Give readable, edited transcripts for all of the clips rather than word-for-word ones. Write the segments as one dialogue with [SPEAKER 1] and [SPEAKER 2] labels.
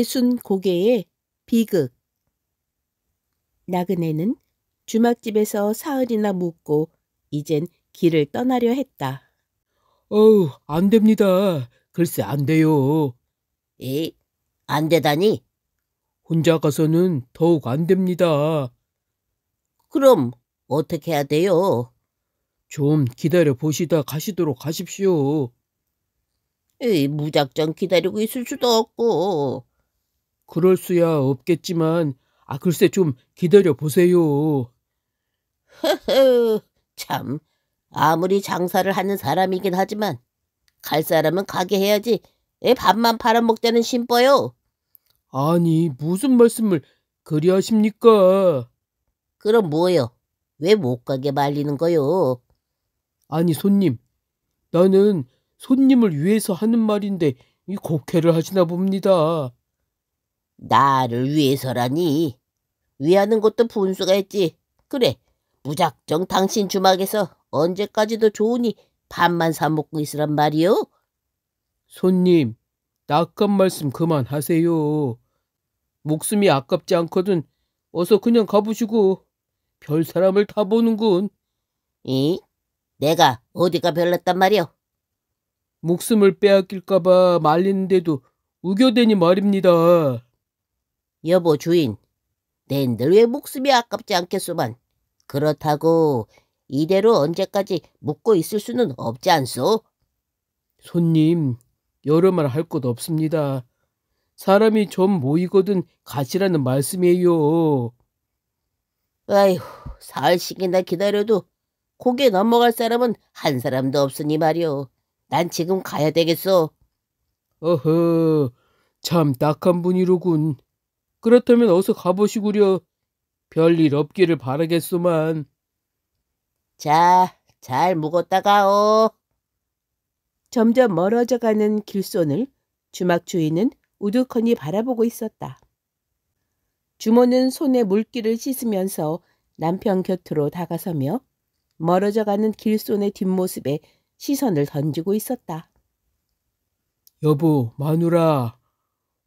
[SPEAKER 1] 예순 고개의 비극. 나그네는 주막집에서 사흘이나 묵고 이젠 길을 떠나려 했다.
[SPEAKER 2] 안 됩니다. 글쎄 안 돼요.
[SPEAKER 3] 안 되다니?
[SPEAKER 2] 혼자 가서는 더욱 안 됩니다.
[SPEAKER 3] 그럼 어떻게 해야 돼요?
[SPEAKER 2] 좀 기다려 보시다 가시도록 하십시오.
[SPEAKER 3] 무작정 기다리고 있을 수도 없고.
[SPEAKER 2] 그럴 수야 없겠지만, 글쎄 좀 기다려 보세요.
[SPEAKER 3] 참, 아무리 장사를 하는 사람이긴 하지만 갈 사람은 가게 해야지. 밥만 팔아먹자는 심보요.
[SPEAKER 2] 아니, 무슨 말씀을 그리 하십니까?
[SPEAKER 3] 그럼 뭐요? 왜 못 가게 말리는 거요?
[SPEAKER 2] 아니, 손님. 나는 손님을 위해서 하는 말인데 이 곡해를 하시나 봅니다.
[SPEAKER 3] 나를 위해서라니. 위하는 것도 분수가 있지. 그래, 무작정 당신 주막에서 언제까지도 좋으니 밥만 사 먹고 있으란 말이요?
[SPEAKER 2] 손님, 낙감 말씀 그만하세요. 목숨이 아깝지 않거든 어서 그냥 가보시고 별 사람을 다 보는군.
[SPEAKER 3] 내가 어디가 별났단 말이요?
[SPEAKER 2] 목숨을 빼앗길까봐 말리는데도 우겨대니 말입니다.
[SPEAKER 3] 여보 주인, 낸들 왜 목숨이 아깝지 않겠소만. 그렇다고 이대로 언제까지 묵고 있을 수는 없지 않소?
[SPEAKER 2] 손님, 여러 말 할 것 없습니다. 사람이 좀 모이거든 가시라는 말씀이에요.
[SPEAKER 3] 아휴, 사흘씩이나 기다려도 고개 넘어갈 사람은 한 사람도 없으니 말이오. 난 지금 가야 되겠어.
[SPEAKER 2] 어허, 참 딱한 분이로군. 그렇다면 어서 가보시구려. 별일 없기를 바라겠소만.
[SPEAKER 3] 자, 잘 묵었다 가오.
[SPEAKER 1] 점점 멀어져가는 길손을 주막 주인은 우두커니 바라보고 있었다. 주모는 손에 물기를 씻으면서 남편 곁으로 다가서며 멀어져가는 길손의 뒷모습에 시선을 던지고 있었다.
[SPEAKER 2] 여보, 마누라.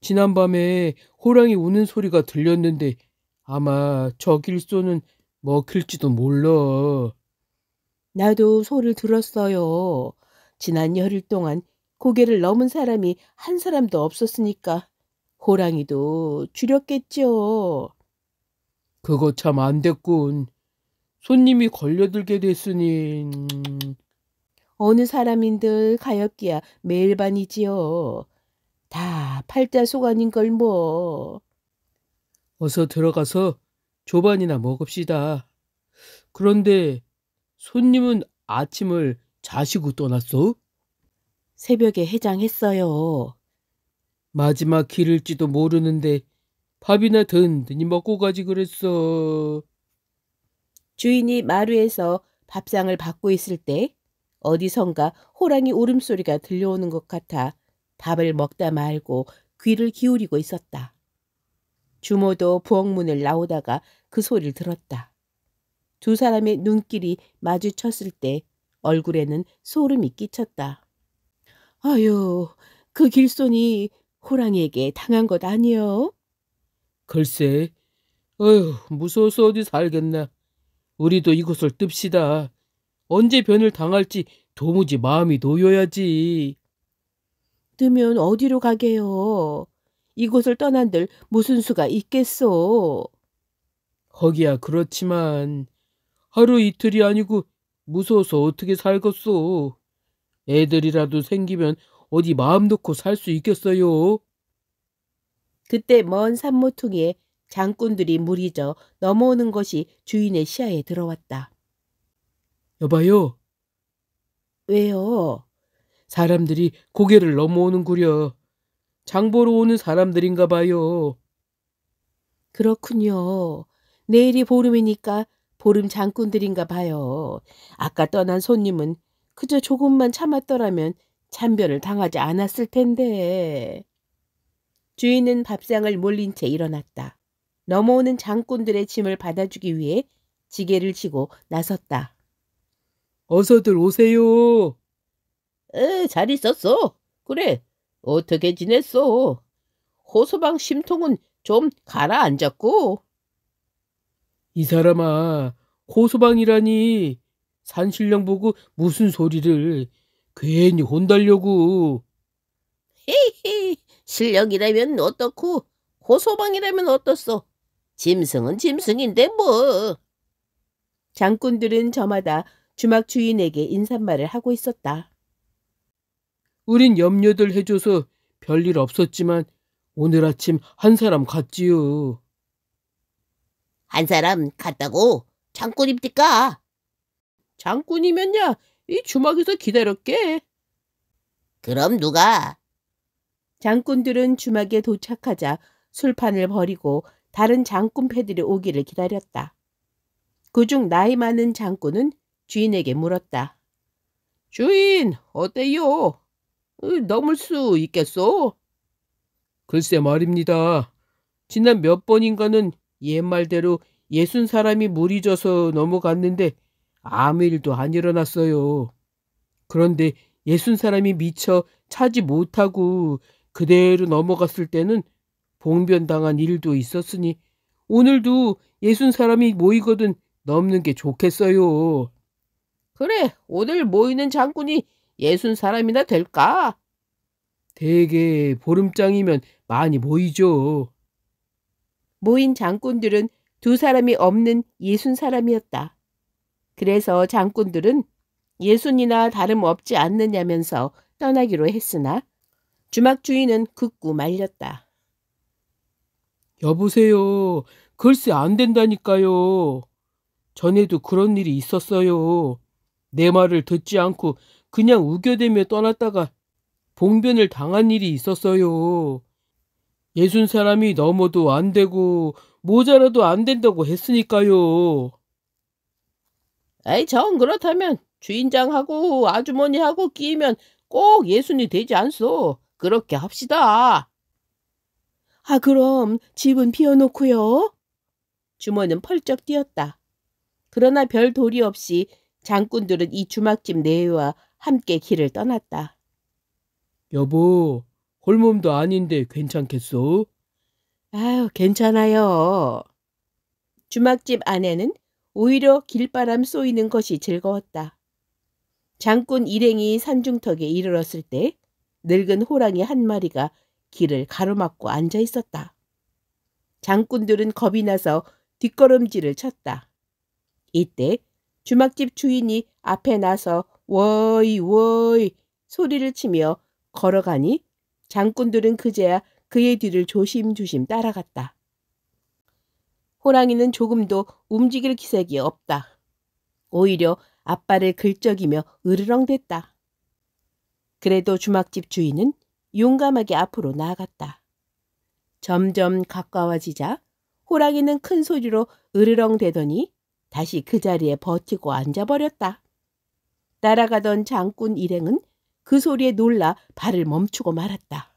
[SPEAKER 2] 지난밤에 호랑이 우는 소리가 들렸는데 아마 저 길소는 먹힐지도 몰라.
[SPEAKER 1] 나도 소를 들었어요. 지난 열흘 동안 고개를 넘은 사람이 한 사람도 없었으니까 호랑이도 줄였겠죠.
[SPEAKER 2] 그거 참 안 됐군. 손님이 걸려들게 됐으니...
[SPEAKER 1] 어느 사람인들 가엾기야 매일 반이지요. 다 팔자속 아닌 걸 뭐.
[SPEAKER 2] 어서 들어가서 조반이나 먹읍시다. 그런데 손님은 아침을 자시고 떠났어?
[SPEAKER 1] 새벽에 해장했어요.
[SPEAKER 2] 마지막 길일지도 모르는데 밥이나 든든히 먹고 가지 그랬어.
[SPEAKER 1] 주인이 마루에서 밥상을 받고 있을 때 어디선가 호랑이 울음소리가 들려오는 것 같아 밥을 먹다 말고 귀를 기울이고 있었다. 주모도 부엌문을 나오다가 그 소리를 들었다. 두 사람의 눈길이 마주쳤을 때 얼굴에는 소름이 끼쳤다. 아유, 그 길손이 호랑이에게 당한 것 아니요?
[SPEAKER 2] 글쎄, 어휴, 무서워서 어디 살겠나. 우리도 이곳을 뜹시다. 언제 변을 당할지 도무지 마음이 놓여야지.
[SPEAKER 1] 뜨면 어디로 가게요? 이곳을 떠난들 무슨 수가 있겠소?
[SPEAKER 2] 허기야 그렇지만 하루 이틀이 아니고 무서워서 어떻게 살겠소. 애들이라도 생기면 어디 마음 놓고 살 수 있겠어요?
[SPEAKER 1] 그때 먼 산모퉁이에 장꾼들이 무리져 넘어오는 것이 주인의 시야에 들어왔다.
[SPEAKER 2] 여봐요.
[SPEAKER 1] 왜요?
[SPEAKER 2] 사람들이 고개를 넘어오는구려. 장보러 오는 사람들인가 봐요.
[SPEAKER 1] 그렇군요. 내일이 보름이니까 보름 장꾼들인가 봐요. 아까 떠난 손님은 그저 조금만 참았더라면 참변을 당하지 않았을 텐데. 주인은 밥상을 몰린 채 일어났다. 넘어오는 장꾼들의 짐을 받아주기 위해 지게를 지고 나섰다.
[SPEAKER 2] 어서들 오세요.
[SPEAKER 3] 잘 있었어. 그래, 어떻게 지냈어?
[SPEAKER 1] 호서방 심통은 좀 가라앉았고.
[SPEAKER 2] 이 사람아, 호소방이라니. 산신령 보고 무슨 소리를. 괜히 혼달려고.
[SPEAKER 3] 히히, 실력이라면 어떻고 호소방이라면 어떻소? 짐승은 짐승인데 뭐.
[SPEAKER 1] 장꾼들은 저마다 주막 주인에게 인사말을 하고 있었다.
[SPEAKER 2] 우린 염려들 해줘서 별일 없었지만 오늘 아침 한 사람 갔지요.
[SPEAKER 3] 한 사람 갔다고 장군입니까?
[SPEAKER 1] 장꾼이면야 이 주막에서 기다렸게.
[SPEAKER 3] 그럼 누가?
[SPEAKER 1] 장꾼들은 주막에 도착하자 술판을 버리고 다른 장꾼 패들이 오기를 기다렸다. 그중 나이 많은 장꾼은 주인에게 물었다. 주인, 어때요? 넘을 수 있겠소?
[SPEAKER 2] 글쎄 말입니다. 지난 몇 번인가는 옛말대로 60사람이 물이 져서 넘어갔는데 아무 일도 안 일어났어요. 그런데 60사람이 미처 차지 못하고 그대로 넘어갔을 때는 봉변당한 일도 있었으니 오늘도 60사람이 모이거든 넘는 게 좋겠어요.
[SPEAKER 1] 그래, 오늘 모이는 장꾼이 60사람이나 될까?
[SPEAKER 2] 대개 보름장이면 많이 모이죠.
[SPEAKER 1] 모인 장꾼들은 2사람이 없는 60사람이었다. 그래서 장꾼들은 60이나 다름없지 않느냐면서 떠나기로 했으나 주막 주인은 극구 말렸다.
[SPEAKER 2] 여보세요. 글쎄 안 된다니까요. 전에도 그런 일이 있었어요. 내 말을 듣지 않고 그냥 우겨대며 떠났다가 봉변을 당한 일이 있었어요. 60사람이 넘어도 안 되고 모자라도 안 된다고 했으니까요.
[SPEAKER 1] 에이, 정 그렇다면 주인장하고 아주머니하고 끼면 꼭 60이 되지 않소. 그렇게 합시다. 아, 그럼 집은 비워놓고요. 주모는 펄쩍 뛰었다. 그러나 별 도리 없이 장꾼들은 이 주막집 내외와 함께 길을 떠났다.
[SPEAKER 2] 여보, 홀몸도 아닌데 괜찮겠소?
[SPEAKER 1] 아유, 괜찮아요. 주막집 안에는 오히려 길바람 쏘이는 것이 즐거웠다. 장꾼 일행이 산중턱에 이르렀을 때 늙은 호랑이 한 마리가 길을 가로막고 앉아 있었다. 장꾼들은 겁이 나서 뒷걸음질을 쳤다. 이때 주막집 주인이 앞에 나서 워이 워이 소리를 치며 걸어가니 장꾼들은 그제야 그의 뒤를 조심조심 따라갔다. 호랑이는 조금도 움직일 기색이 없다. 오히려 앞발을 긁적이며 으르렁댔다. 그래도 주막집 주인은 용감하게 앞으로 나아갔다. 점점 가까워지자 호랑이는 큰 소리로 으르렁대더니 다시 그 자리에 버티고 앉아버렸다. 따라가던 장꾼 일행은 그 소리에 놀라 발을 멈추고 말았다.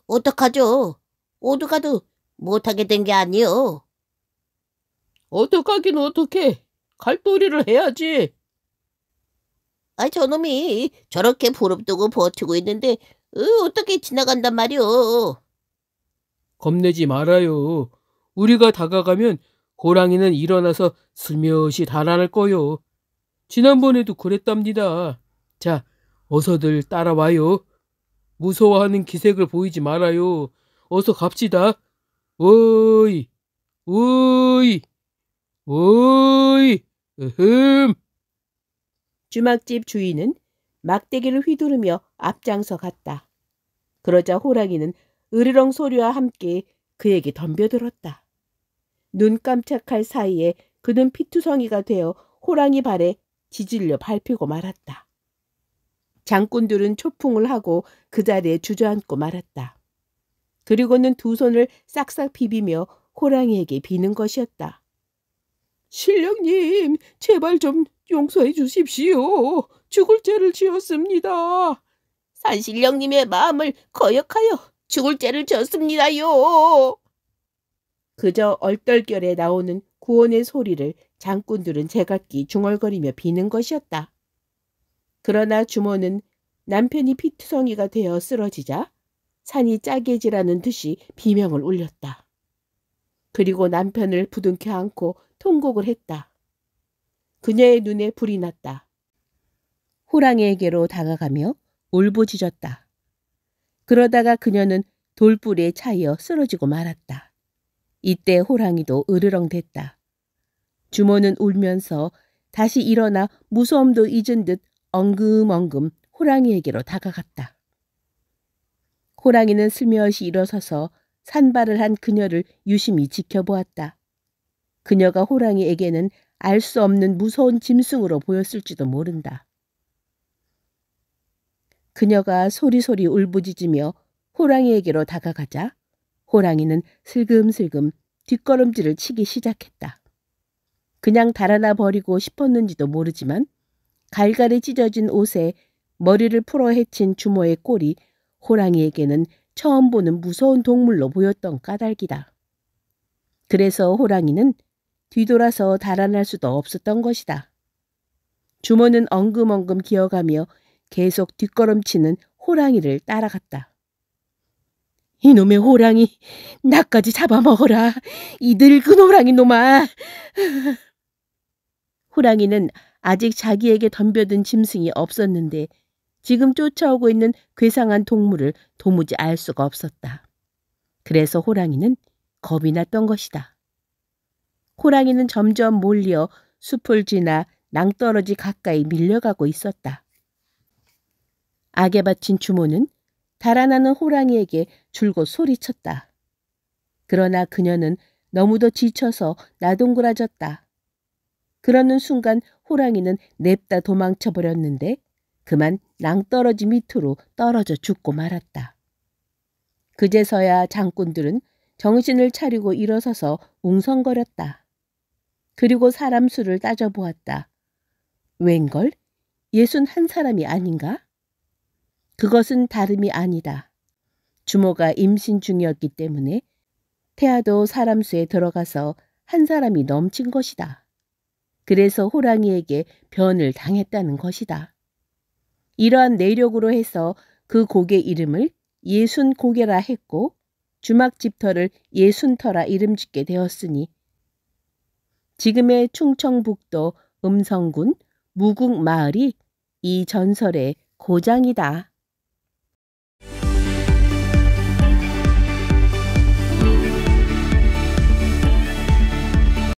[SPEAKER 3] 어떡하죠? 오도가도 못하게 된 게 아니요.
[SPEAKER 1] 어떡하긴 어떡해. 갈도리를 해야지.
[SPEAKER 3] 저놈이 저렇게 부릅뜨고 버티고 있는데 어떻게 지나간단 말이오.
[SPEAKER 2] 겁내지 말아요. 우리가 다가가면 호랑이는 일어나서 슬며시 달아날 거요. 지난번에도 그랬답니다. 자, 어서들 따라와요. 무서워하는 기색을 보이지 말아요. 어서 갑시다. 오이, 오이, 오이, 으흠.
[SPEAKER 1] 주막집 주인은 막대기를 휘두르며 앞장서 갔다. 그러자 호랑이는 으르렁 소리와 함께 그에게 덤벼들었다. 눈 깜짝할 사이에 그는 피투성이가 되어 호랑이 발에 지질려 밟히고 말았다. 장꾼들은 초풍을 하고 그 자리에 주저앉고 말았다. 그리고는 두 손을 싹싹 비비며 호랑이에게 비는 것이었다. 신령님, 제발 좀 용서해 주십시오. 죽을 죄를 지었습니다.
[SPEAKER 3] 산신령님의 마음을 거역하여 죽을 죄를 졌습니다요.
[SPEAKER 1] 그저 얼떨결에 나오는 구원의 소리를 장꾼들은 제각기 중얼거리며 비는 것이었다. 그러나 주모는 남편이 피투성이가 되어 쓰러지자 산이 짜게지라는 듯이 비명을 울렸다. 그리고 남편을 부둥켜 안고 통곡을 했다. 그녀의 눈에 불이 났다. 호랑이에게로 다가가며 울부짖었다. 그러다가 그녀는 돌불에 차이어 쓰러지고 말았다. 이때 호랑이도 으르렁댔다. 주모는 울면서 다시 일어나 무서움도 잊은 듯 엉금엉금 호랑이에게로 다가갔다. 호랑이는 슬며시 일어서서 산발을 한 그녀를 유심히 지켜보았다. 그녀가 호랑이에게는 알 수 없는 무서운 짐승으로 보였을지도 모른다. 그녀가 소리소리 울부짖으며 호랑이에게로 다가가자 호랑이는 슬금슬금 뒷걸음질을 치기 시작했다. 그냥 달아나 버리고 싶었는지도 모르지만 갈갈이 찢어진 옷에 머리를 풀어 헤친 주모의 꼴이 호랑이에게는 처음 보는 무서운 동물로 보였던 까닭이다. 그래서 호랑이는 뒤돌아서 달아날 수도 없었던 것이다. 주모는 엉금엉금 기어가며 계속 뒷걸음치는 호랑이를 따라갔다. 이놈의 호랑이, 나까지 잡아먹어라. 이 늙은 호랑이 놈아. 호랑이는 아직 자기에게 덤벼든 짐승이 없었는데 지금 쫓아오고 있는 괴상한 동물을 도무지 알 수가 없었다. 그래서 호랑이는 겁이 났던 것이다. 호랑이는 점점 몰려 숲을 지나 낭떠러지 가까이 밀려가고 있었다. 악에 바친 주모는 달아나는 호랑이에게 줄곧 소리쳤다. 그러나 그녀는 너무도 지쳐서 나동그라졌다. 그러는 순간 호랑이는 냅다 도망쳐버렸는데 그만 낭떠러지 밑으로 떨어져 죽고 말았다. 그제서야 장꾼들은 정신을 차리고 일어서서 웅성거렸다. 그리고 사람 수를 따져보았다. 웬걸? 61사람이 아닌가? 그것은 다름이 아니다. 주모가 임신 중이었기 때문에 태아도 사람 수에 들어가서 한 사람이 넘친 것이다. 그래서 호랑이에게 변을 당했다는 것이다. 이러한 내력으로 해서 그 고개 이름을 예순고개라 했고 주막집터를 예순터라 이름짓게 되었으니 지금의 충청북도 음성군 무국마을이 이 전설의 고장이다.